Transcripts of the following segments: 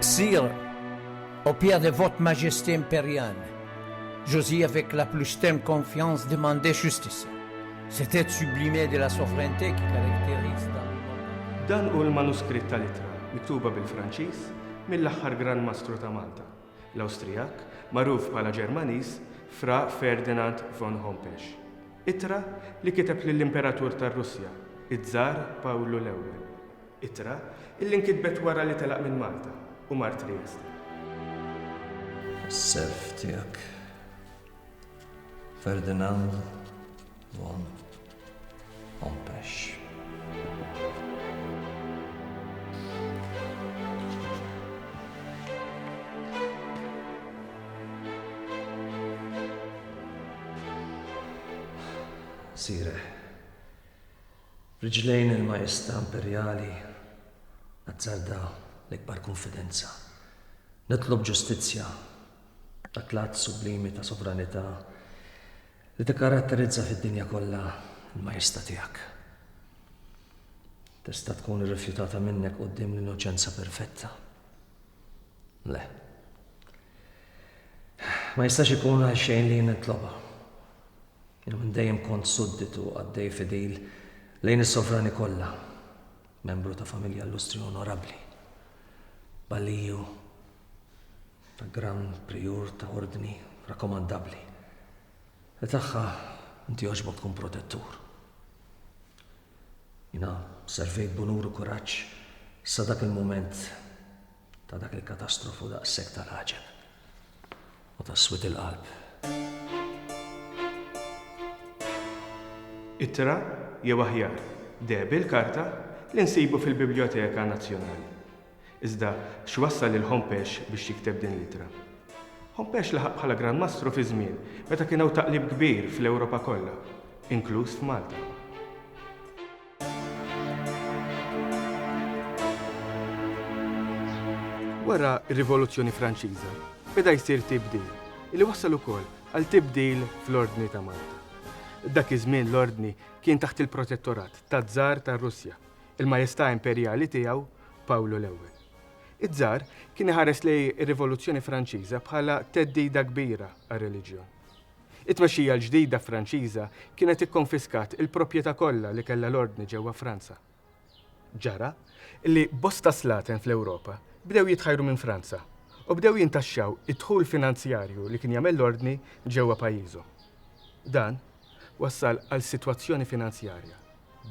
Sire, au pied de votre majesté impériale, j'osais avec la plus terne confiance demander justice. C'était sublimé de la souveraineté qui caractérise dans le monde. Dan hu l-manuskritt tal-ittra miktuba bil-Franċiż mill-aħħar Gran Mastru ta' Malta, l-Awstrijak, magħruf bħala Ġermaniż Fra Ferdinand von Hompesch. Ittra li kiteb lill-Imperatur tar-Russja, iż-Żar Pawlu l-Ewwel. Ittra illi nkitbet wara li telaq minn Malta u mar Trieste. Is-self tiegħek. Ferdinand von Hompesch. Sire, riġlejn il-Majestà Imperjali nazzarda l-ikbar konfidenza. Nitlob ġustizzja dak l-att sublimi ta' sovranità li tikkaratterizza fid-dinja kollha il-Majestà tiegħek. Tista' tkun irrifjutata minnek quddiem l-innoċenza perfetta. Le. Ma jistax ikun għal xejn li nitlobha. Jien minn dejjem kont sudditu għaddej fidil lejn is-sovrani kollha, membru ta' familja illustri onorabbli. Balliju ta' Gran Priur ta' ordni rakkomandabbli. E tagħha inti għoġbok tkun protettur. Jiena servejt b'unur u kuraġġ sa dak il-mument ta' dak il-katastrofu daqshekk tal-ħaġeb u tas-swit il-qalb. Ittra jew aħjar debi l-karta li nsibu fil-Biblioteka Nazzjonali. Iżda x'wassal lil Hompesch biex jikteb din l-ittra. Hompesch laħaq bħala Gran Mastru fi żmien meta kien hawn taqlib kbir fl-Ewropa kollha, inkluż f'Malta. Wara r-Rivoluzzjoni Franċiża beda jsir tibdil li wassal ukoll għal tibdil fl-Ordni ta' Malta. Dak iż-żmien l-Ordni kien taħt il-protettorat taż-Żar tar-Russja, il-Majestà Imperjali tiegħu Pawlu l-Ewwel. Iż-Żar kien iħares lej ir-Rivoluzzjoni Franċiża bħala teddida kbira għar-reliġjon. It-tmexxija l-ġdida Franċiża kienet ikkonfiskat il-proprjetà kollha li kellha l-Ordni ġewwa Franza. Ġara li bosta slaten fl-Ewropa bdew jitħajru minn Franza u bdew jintaxxaw id-dħul finanzjarju li kien jagħmel l-Ordni ġewwa pajjiżhom. Dan wassal għal sitwazzjoni finanzjarja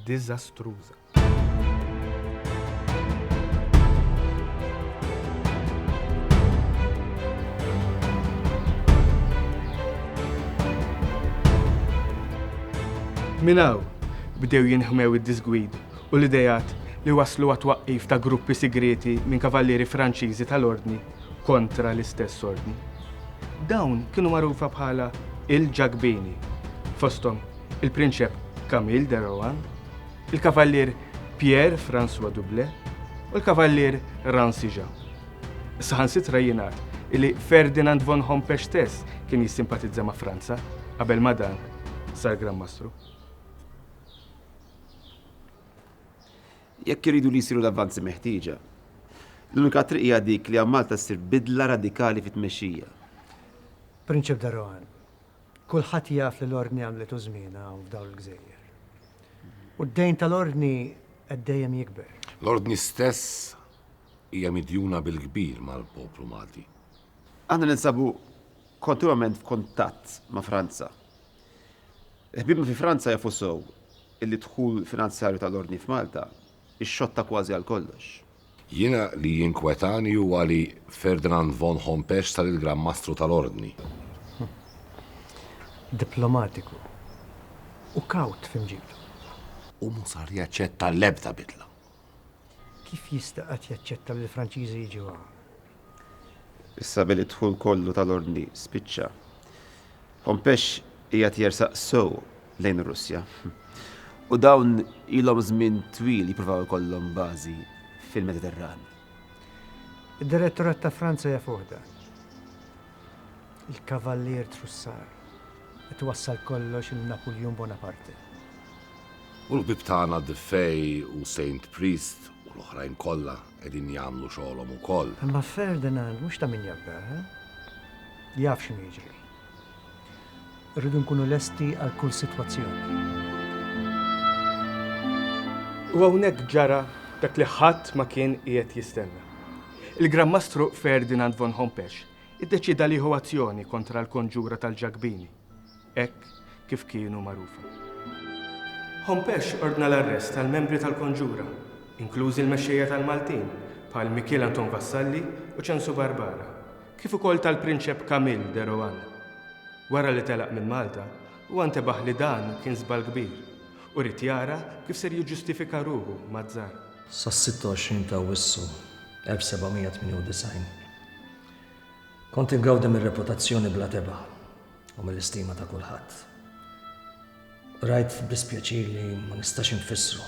diżastruża. Minn hawn bdew jinħmew id-disgwid u l-idejat li waslu għat-twaqqif ta' gruppi segreti minn kavallieri Franċiżi tal-Ordni kontra l-istess ordni. Dawn kienu magħrufa bħala il-Ġagbini, fosthom il-Prinċep Camille de Rohan, il-Kavallier Pierre-François Doublet u l-Kavallier Rancijan. Saħansitra jingħad li Ferdinand von Hompesch stess kien jissimpatizza ma' Franza qabel ma dan sar Gran Mastru. Jekk iridu li jsiru l-avvanzi meħtieġa, l-unika triq hija dik li Malta ssir bidla radikali fit-tmexxija. Prinċep de Rohan, kulħadd jaf li l-Ordni għamlet żmienha hawn f'dawn il-Gżejjer. U d-dejn tal-Ordni qed dejjem jikber. L-Ordni stess hija midjuna bil-kbir mal-poplu Malti. Aħna ninsabu kontinwament f'kuntatt ma' Franza. Ħbiebna fi Franza jafu sew illi dħul finanzjarju tal-Ordni f'Malta ix-xotta kważi għal kollox. Jiena li jinkwetani huwa li Ferdinand von Hompesch sar il-Gran Mastru tal-Ordni. Diplomatiku u kawt f'imġibtu. U mhux sar jaċċetta l-ebda bidla. Kif jista' qatt jaċċetta li l-Franċiżi jiġu hawn? Issa bil-idħul kollu tal-Ordni spiċċa. Hompesch hija jersaq sew lejn ir-Russja. U dawn ilhom żmien twil jippruvaw ikollhom bażi fil-Mediterran. Id-Direttorat ta' Franza jafuh dan. Il-Kavallier Trussar qed wassal kollox il-Napoleon Bonaparte. U l-bib tagħna Diffej u Saint Priest u l-oħrajn kollha edin jagħmlu xogħolhom ukoll. Imma Ferdinand mhux ta' min jabber, jaf x'inhu jiġri. Rridu nkunu lesti għal kull sitwazzjoni. U hawnhekk ġara dak li ħadd ma kien qiegħed jistenna. Il-Gran Mastru Ferdinand von Hompesch iddeċida li hu azzjoni kontra l-konġura tal-Ġagbini, hekk kif kienu magħrufa. Hompesch ordna l-arrest tal-membri tal-konġura, inklużi l-mexxejja tal-Maltin, bħal Michel Anton Vassalli u Censu Barbara, kif ukoll tal-Prinċep Camille de Rohan. Wara li telaq minn Malta, huwa ntebaħ li dan kien żball kbir u rid jara kif ser jiġġustifika ruħu maż-żar. Sas-26 ta' Wissu 1798. Kont ingawdi mir-reputazzjoni bla teba u mill-istima ta' kulħadd. Rajt b'dispjaċir li ma nistax infissru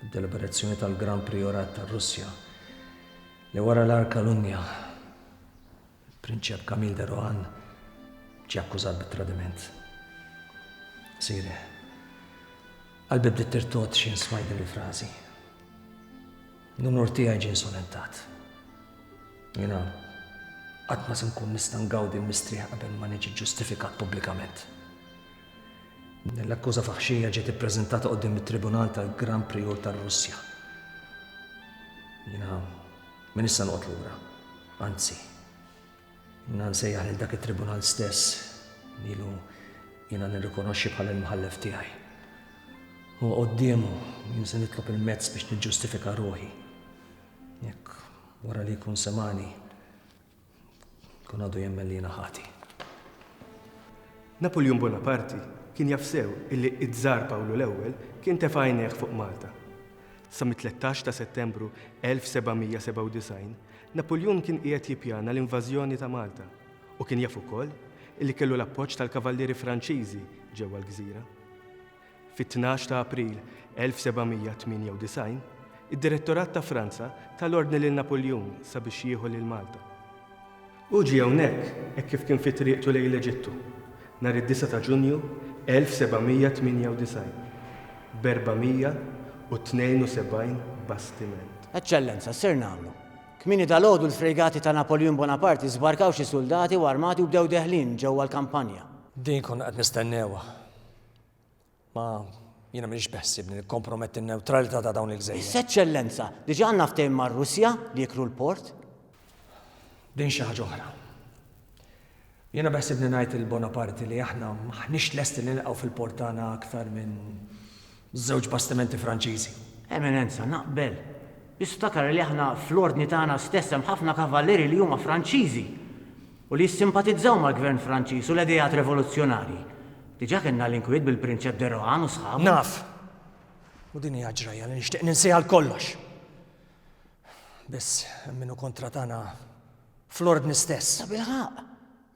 id-deliberazzjoni tal-Gran Priorat tar-Russja li wara l-Kalunja il-Prinċep Camille de Rohan ġie akkużat bit-tradiment. Siri, qalbi bdiet tirtot xi smajt din il-frażi. N-unur tiegħi ġie insolentat. Jiena qatt ma se nkun nista' ngawdi mistrieħ qabel ma niġi ġustifikat pubblikament. L-akkuża faħxija ġiet ippreżentata quddiem it-Tribunal tal-Gran Prior tar-Russja. Jiena min issa noqgħod lura, anzi, jiena nsejjaħ lil dak it-Tribunal stess lilu jiena nirrikonoxxi bħala l-mħallef tiegħi. U quddiemu jien se nitlob il-mezz biex niġġustifika ruħi. Jekk wara li jkun semani, kun għadu jemmel li jiena ħati. Napoleon Bonaparte kien jafsew illi id-żar Pawlu l-ewwel kien tefajneħ fuq Malta. Sa mit-13 ta' Settembru 1797, Napoleon kien qiegħed jippjana l-invażjoni ta' Malta u kien jaf ukoll illi kellu l-appoġġ tal-kavallieri Franċiżi ġewwa l-Gżira. Fit-12 ta' April 1798, id-Direttorat ta' Franza tal-ordni lil Napoleon sabiex jieħu lil Malta. U ġie hawnhekk hekk kif kien fi triqtu lejn l-Eġittu, nhar id-9 ta' Ġunju 1798, b'472 bastiment. Eċċellenza, ser nagħmlu. Kmini dal-għodu l-fregati ta' Napoleon Bonaparte żbarkaw xi soldati u armati u bdew deħlin ġewwa l-kampanja. Din konna qed nistennewha. Ma jiena m'iniex beħsib li nikkomprometti n-newtralità ta' dawn il-gżejjer. Eċċellenza, diġà għandna ftehim mar-Russja li jekru l-port? Din xi ħaġa oħra. Jiena beħsib li ngħid il-Bonaparte li aħna maħniex lesti li nilqgħu fil-port tagħna aktar minn żewġ bastimenti Franċiżi. Eminenza, naqbel. Jistakar li aħna fl-ordni tagħna stess hemm ħafna kavalleri li huma Franċiżi u li jissimpatizzaw mal-Gvern Franċiż u l-idejat rivoluzzjonarji. Diġà kellna l-inkwiet bil-Prinċep de Rohan u sħabu. Naf. U din hija ġrajja li nixtieq ninsiha kollox. Biss minnu kontra tagħna fl-ordni stess. Ta' bilħaq.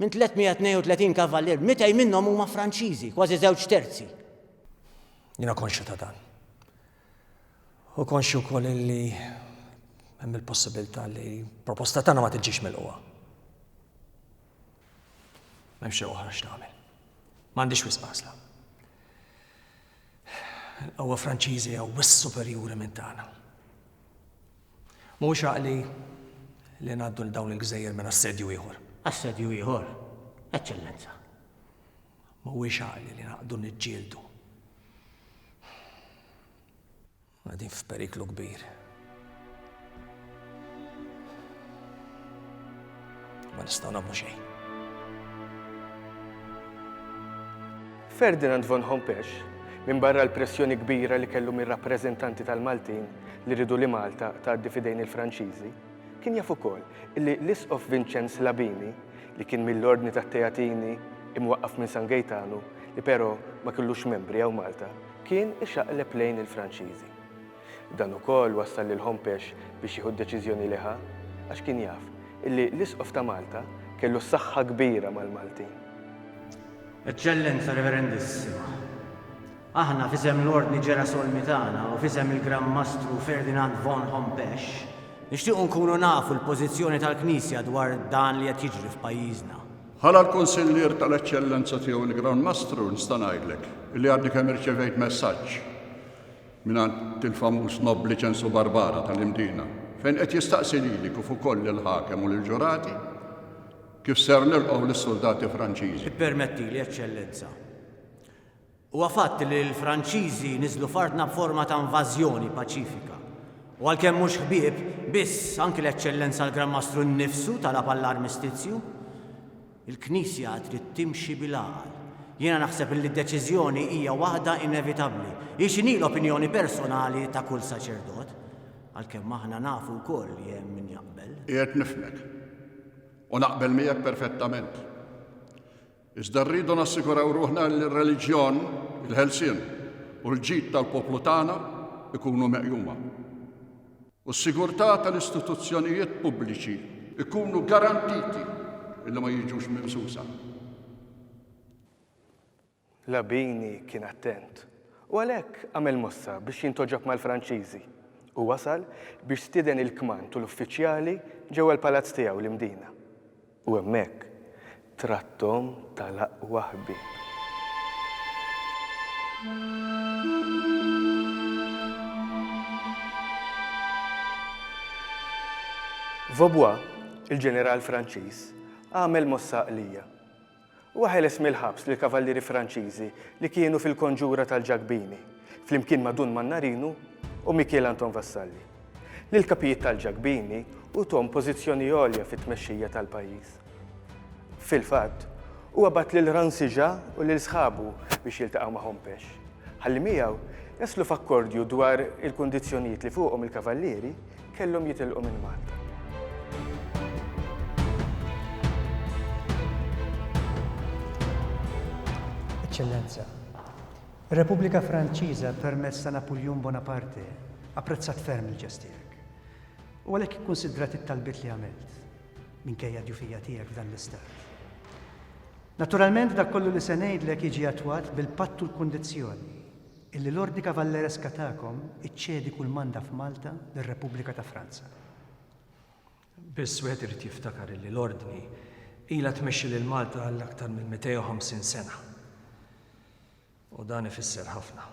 Minn 332 kavallier, 200 minnhom huma Franċiżi, kważi żewġ terzi. Jiena konxu ta' dan. U konxu wkoll li hemm il-possibilità li proposta tagħna ma tiġix mill-qwa. M'hemm xi oħra x'nagħmel. M'għandix wisq għażla. L-qawwa Franċiżi hawn wis superjuri minn tagħna. Mhux għaqli li ngħaddu l dawn il-gżejjer minn assedju ieħor. Assedju ieħor, eċċellenza. Mhuwiex għaqli li naqdu niġġieldu. Għadin f'periklu kbir. Ma nistgħu nagħmlu xejn. Ferdinand von Hompesch, minn barra l-pressjoni kbira li kellu mir-rappreżentanti tal-Maltin li ridu li Malta tgħaddi fidejn il-Franċiżi, kien jaf ukoll illi l-Isqof Vincenz Labini li kien mill-ordni tat-Teatini imwaqqaf minn San Gaetano li però ma kellux membri hawn Malta, kien ixaqleb lejn il-Franċiżi. Dan ukoll wassal lil Hompesch biex jieħu deċiżjoni liħa għax kien jaf illi l-Isqof ta' Malta kellu saħħa kbira mal-Maltin. Eċċellenza Reverendissima. Aħna fisem l-ordni ġera solmi tagħna u fisem il-Gran Mastru Ferdinand von Hompesch nixtiequ nkunu nafu l-pożizzjoni tal-Knisja dwar dan li qed jiġri f'pajjiżna. Ħala l-Konsillier tal-Eċċellenza tiegħu il-Gran Mastru nista' ngħidlek illi għadni kemm irċevejt messaġġ mingħand il-famuż Nobli Censu Barbara tal-Imdina fejn qed jistaqsi lili kif ukoll il-ħakem u l-ġurati kif ser nilqgħu lis-soldati Franċiżi. Permettili, Eċċellenza. Huwa fatt li l-Franċiżi niżlu fartna b'forma ta' invażjoni paċifika. U għalkemm mhux ħbieb, biss anke l-Eċċellenza l-Grammastru nnifsu talab għall-armistizzju, il-Knisja trid timxi bil-għaqal. Jiena naħseb li d-deċiżjoni hija waħda inevitabbli. X'inhi l-opinjoni personali ta' kull saċerdot, għalkemm aħna nafu wkoll li hemm min jaqbel. Qiegħed nifhmek. U naqbel miegħek perfettament. Iżda rridu nassiguraw ruħna li r-reliġjon, il-ħelsien u l-ġid tal-poplu tagħna ikunu meqjuma. U s-sigurtà tal-istituzzjonijiet pubbliċi ikunu garantiti illi ma jiġux mimsusa. Labini kien attent. U għalhekk għamel mossa biex jintoġob mal-Franċiżi u wasal biex stieden il-kmant u l-uffiċjali ġewwa l-palazz tiegħu l-Imdina. U hemmhekk trattom tal-aqwa ħbieb. Vaubois, il-ġeneral Franċiż, għamel mossa qlija. U ħeles mill-ħabs lill kavallieri Franċiżi li kienu fil-konġura tal-Ġagbini, flimkien ma' Dun Mannarinu u Michel Anton Vassalli. Lill-kapijiet tal-Ġagbini u tom pożizzjoni għolja fit-tmexxija tal-pajjiż. Fil-fatt, huwa bat lil Ransiġa u lil sħabu biex jiltaqgħu ma' Hompex. Ħalli miegħu jaslu f'akkordju dwar il-kundizzjonijiet li fuqhom il-kavallieri kellhom jitilqu minn Malta. Eccellenza, ir-Repubblika Franċiża permezz ta' Napoleon Bonaparte apprezzat ferm il-ġestijek. U għalhekk ikkunsidrat it-talbiet li għamilt minkejja d-djufija tiegħek f'dan l-istat. Naturalment dak kollu li se ngħidlek jiġi attwat bil-patt u l-kundizzjoni illi l-Ordni Kavallereska tagħkom iċċedi kull manda f'Malta lir-Repubblika ta' Franza. Biss wieħed irid jiftakar li l-Ordni ilha tmexxi lil Malta għal aktar minn 250 sena. U dan ifisser ħafna.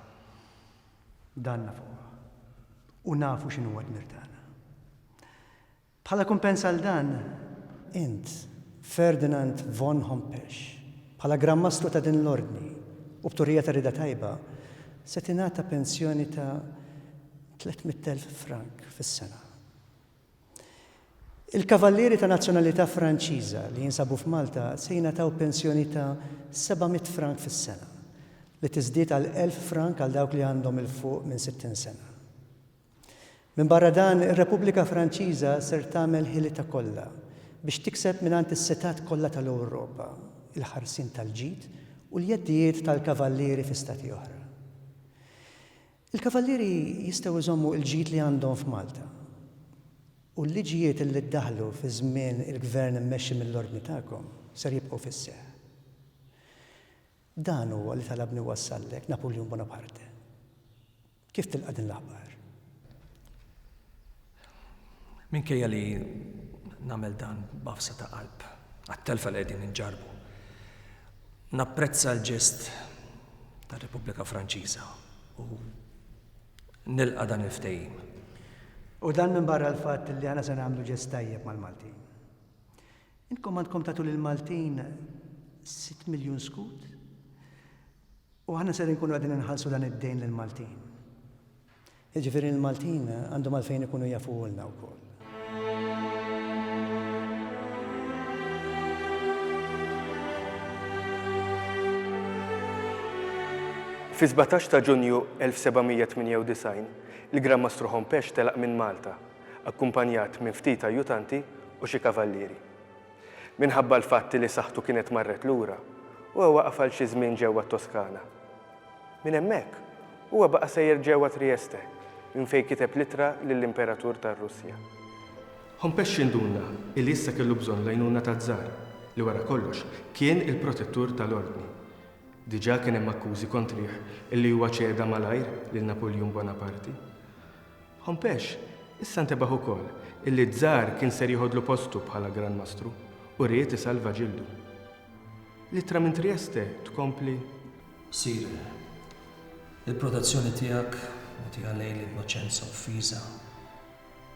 Dan nafuha. U nafu x'inhu d-dmir tagħna. Bħala kumpens għal dan, int, Ferdinand von Hompex, bħala Grammastru ta' din l-Ordni u b'turija ta' rida tajba, se tingħata pensjoni ta' 300,000 frank fis-sena. Il-kavallieri ta' nazzjonalità Franċiża li jinsabu f'Malta se jingħataw pensjoni ta' 700 frank fis-sena li tiżdied għal 1000 frank għal dawk li għandhom il-fuq minn 60 sena. Minn barra dan, ir-Repubblika Franċiża ser tagħmel ħilita kollha biex tikseb mingħand is-setat kollha tal-Ewropa, il-ħarsin tal-ġid u l-jeddijiet tal-kavallieri fi stati oħra. Il-kavallieri jistgħu jżommu l-ġid li għandhom f'Malta u l-liġijiet li ddaħlu fi żmien il-gvern immexxi mill-ordni tagħkom ser jibqgħu fis-seħħ. Dan huwa li talabni wassallek Napoleon Bonaparte. Kif tilqa' din l-aħbar? Minkejja li nagħmel dan b'afsa ta' qalb, għat-telfa li qegħdin inġarbu. Napprezza l-ġest tar-Repubblika Franċiża u nilqa' dan il-ftehim. U dan minn barra l-fatt li għana se nagħmlu ġest tajjeb mal-Maltin. Intkom għandkom tagħtu lill-Maltin 6 miljun skut u aħna ser nkunu qegħdin inħallsu dan id-dejn lill-Maltin. Jiġifieri l-Maltin għandhom għalfejn ikunu jafuhulna wkoll. Fi 17 ta' Ġunju 1798, il-Grammastru Hompex telaq minn Malta, akkumpanjat minn ftit ajjutanti u xi kavallieri. Minħabba l-fatti li saħħtu kienet marret lura, huwa waqaf għal xi żmien ġewwa Toskana. Minn hemmhekk huwa baqa' sejjer ġewwa Trieste, minn fejn kiteb littra lill-Imperatur tar-Russja. Hompex induna li issa kellu bżonn l-għajnuna taż-żar li wara kollox kien il-protettur tal-Ordni. Diġà kien hemm akkużi kontrih illi huwa ċeda malajr lil Napoleon Bonaparte. Hompex issa ntebaħ ukoll illi żar kien ser jieħodlu postu bħala Gran Mastru u ried isalva ġildu. Littra minn Trieste tkompli. Sir, il-protezzjoni tiegħek nagħtiha lejn l-innoċenza offiża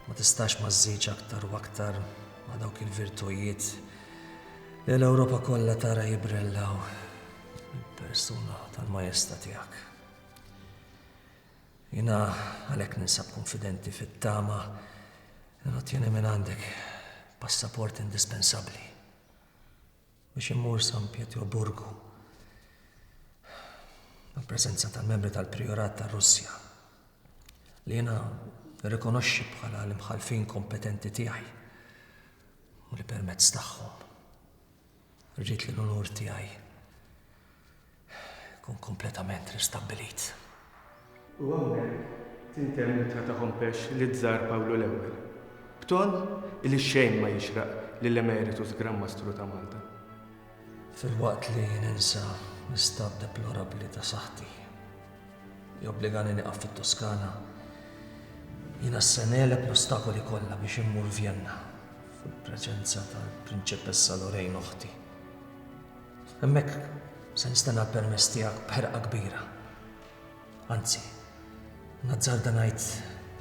ma tistax ma żżidx aktar u aktar ma dawk il-virtujiet li l-Ewropa kollha tara jibrellaw il-persuna tal-majesta tiegħek. Jiena għalhekk ninsab konfidenti fit-tama li nottieni minn għandek passaport indispensabbli biex immur San Pietroburgu mal-preżenza tal-membri tal-Priorat tar-Russja li jiena nirrikonoxxi bħala l-imħalfin kompetenti tiegħi u li permezz tagħhom rġiet li l-onur tiegħi jkun kompletament ristabbilit. U hawnhekk tintemm l-ittra ta' Hompex li żżar Pawlu l-ewwel. B'ton li xejn ma jixraq lill-Emeritus Gran Mastru ta' Malta. Fil-waqt li ninsa l-istat deplorabbli ta' saħħti jobbligani nieqaf fit-Toskana, jiena s-seneleb l-ostakoli kollha biex immur Vjenna fil-preċenza tal-Prinċepessa Lorraine oħti. Hemmhekk se nistenna l-permess tiegħek b'ħerqa kbira. Anzi, nazzarda ngħid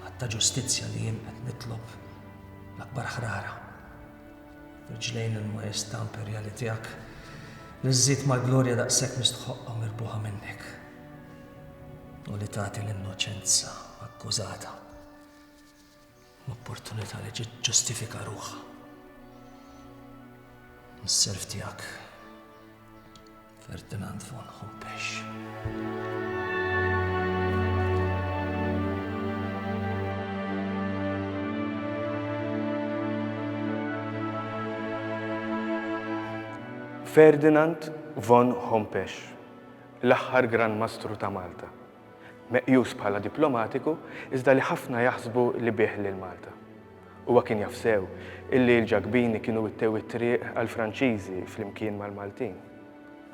għatta ġustizzja li jien qed nitlob l-akbar ħrara. Irġlejn il-Majestà Imperjali tiegħek li żżid mal-glorja daqshekk mistħoqqa mirbuħa minnek. U li tagħti l-innoċenza akkużata l-opportunità li ġiet ġustifika ruħha. Is-serv tiegħek Ferdinand von Hompex. Ferdinand von Hompex, l-aħħar Gran Mastru ta' Malta. Meqjus bħala diplomatiku, iżda li ħafna jaħsbu li bih lil Malta. Huwa kien jafsew illi l-ġagbini kienu ittew it-triq għall-Franċiżi flimkien mal-Maltin.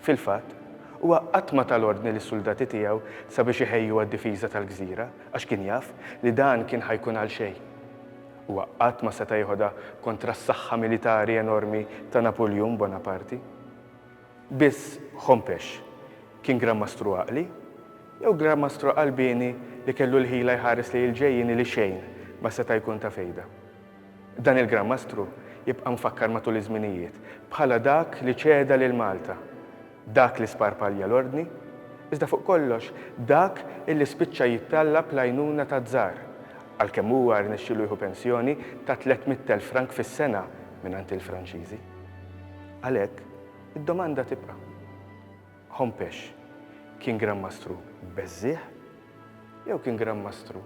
Fil-fatt, huwa qatt ma tal-ordni lis-soldati tiegħu sabiex iħejju għad-difiża tal-Gżira għax kien jaf li dan kien ħajkun għal xejn. Huwa qatt ma seta' jieħodha kontra s-saħħa militari enormi ta' Napoleon Bonaparte. Biss Hompex kien Gran Mastru għaqli, jew Gran Mastru qalbini li kellu l-ħila jħares li l-ġejjini li xejn ma seta' jkun ta' fejda. Dan il-Gran Mastru jibqa' mfakkar matul iż-żminijiet bħala dak li ċeda lil Malta, dak li sparpalja l-ordni, iżda fuq kollox dak illi spiċċa jittallab l-għajnuna ta' żgħar, għalkemm huwa rnexxielu jieħu pensjoni ta' 300,000 frank fis-sena mingħand il-Franċiżi. Għalhekk, id-domanda tibqa'. Hompex kien Gran Mastru beżżieħ jew kien Gran Mastru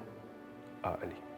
għaqli?